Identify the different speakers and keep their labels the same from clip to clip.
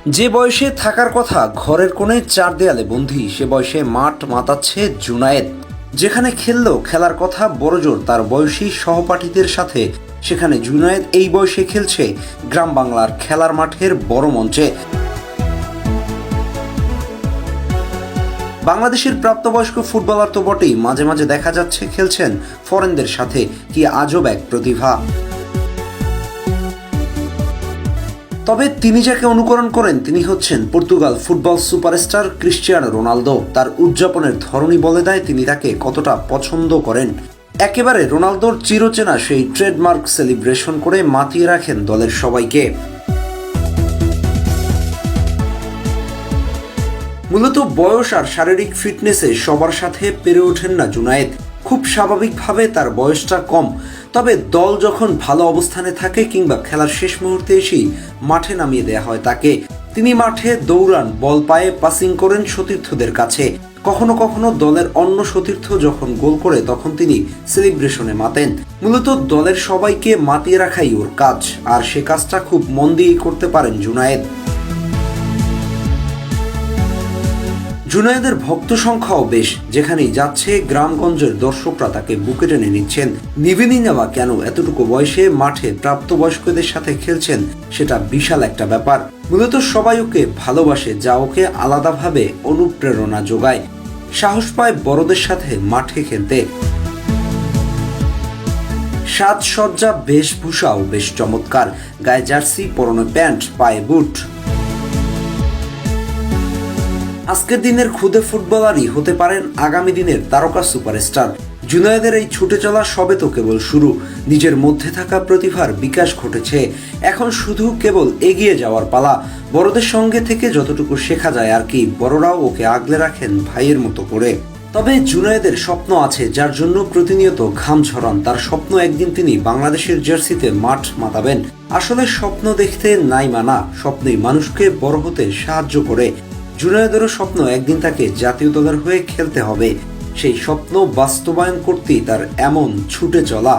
Speaker 1: যে বয়সে থাকার কথা ঘরের কোণে চার দেয়ালে বন্দী, সে বয়সে মাঠ মাতাচ্ছে জুনায়েদ। যেখানে খেললেও খেলার কথা বড়জোর তার বয়সী সহপাঠীদের সাথে, সেখানে জুনায়েদ এই বয়সে খেলছে গ্রাম বাংলার খেলার মাঠের বড় মঞ্চে। বাংলাদেশের প্রাপ্তবয়স্ক ফুটবলার তো বটেই, মাঝে মাঝে দেখা যাচ্ছে খেলছেন ফরেনদের সাথে। কি আজব এক প্রতিভা! তবে তিনি যাকে অনুকরণ করেন তিনি হচ্ছেন Portugal football superstar Cristiano Ronaldo. তার উদযাপনের ধরনই বলে দেয় তিনি তাকে কতটা পছন্দ করেন। একেবারে রোনালদোর চিরচেনা সেই ট্রেডমার্ক সেলিব্রেশন করে মাতিয়ে রাখেন দলের সবাইকে। মূলত বয়স আর শারীরিক ফিটনেসে সবার সাথে পেরে ওঠেন না জুনায়েদ। খুব স্বাভাবিকভাবে তার বয়সটা কম, তবে দল যখন ভালো অবস্থানে থাকে কিংবা খেলার শেষ মুহূর্তে এসেই মাঠে নামিয়ে দেয়া হয় তাকে। তিনি মাঠে দৌড়ান, বল পায়ে পাসিং করেন সতীর্থদের কাছে। কখনো কখনো দলের অন্য সতীর্থ যখন গোল করে তখন তিনি সেলিব্রেশনে মাতেন। মূলত দলের সবাইকে মাতিয়ে রাখাই ওর কাজ, আর সে কাজটা খুব মন দিয়েই করতে পারেন জুনায়েদ। জুনায়েদের ভক্ত সংখ্যাও বেশ, যেখানেই যাচ্ছে গ্রামগঞ্জের দর্শকরা তাকে বুকে টেনে নিচ্ছেন। নিবেনি নেওয়া কেন এতটুকু বয়সে মাঠে প্রাপ্তবয়স্কদের সাথে খেলছেন, সেটা বিশাল একটা ব্যাপার। মূলত সবাই ওকে ভালোবাসে, যা ওকে আলাদাভাবে অনুপ্রেরণা যোগায়। সাহস পায় বড়দের সাথে মাঠে খেলতে। সাজসজ্জা বেশভূষাও বেশ চমৎকার, গায়ে জার্সি, পরনে প্যান্ট, পায়ে বুট। আজকের দিনের খুদে ফুটবলারই হতে পারেন আগামী দিনের তারকা সুপারস্টার। জুনায়েদের এই ছুটে চলা সবে তো কেবল শুরু। নিজের মধ্যে থাকা প্রতিভার বিকাশ ঘটেছে, এখন শুধু কেবল এগিয়ে যাওয়ার পালা। বড়দের সঙ্গে থেকে যতটুকু শেখা যায় আর কি। বড়রাও ওকে আগলে রাখেন ভাইয়ের মতো করে। তবে জুনায়েদের স্বপ্ন আছে, যার জন্য প্রতিনিয়ত ঘাম ঝরান। তার স্বপ্ন একদিন তিনি বাংলাদেশের জার্সিতে মাঠ মাতাবেন। আসলে স্বপ্ন দেখতে নাই মানা, স্বপ্নই মানুষকে বড় হতে সাহায্য করে। জুনায়েদেরও স্বপ্ন একদিন তাকে জাতীয় দলের হয়ে খেলতে হবে। সেই স্বপ্ন বাস্তবায়ন করতেই তার এমন ছুটে চলা।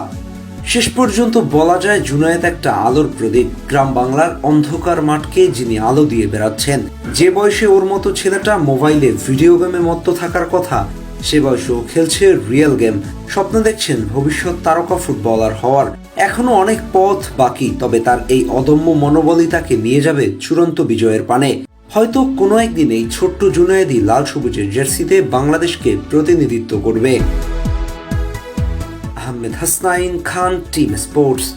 Speaker 1: শেষ পর্যন্ত বলা যায় জুনায়েদ একটা আলোর প্রদীপ। গ্রাম বাংলার অন্ধকার মাঠকে যিনি আলো দিয়ে বেড়াচ্ছেন। যে বয়সে ওর মতো ছেলেটা মোবাইলে ভিডিও গেমে মত্ত থাকার কথা, সে বয়সেও খেলছে রিয়েল গেম। স্বপ্ন দেখছেন ভবিষ্যৎ তারকা ফুটবলার হওয়ার। এখনো অনেক পথ বাকি, তবে তার এই অদম্য মনোবলই তাকে নিয়ে যাবে চূড়ান্ত বিজয়ের পানে। হয়তো কোনো একদিন এই ছোট্ট জুনায়েদই লাল সবুজের জার্সিতে বাংলাদেশকে প্রতিনিধিত্ব করবে। আহমেদ হাসনাইন খান, টিম স্পোর্টস।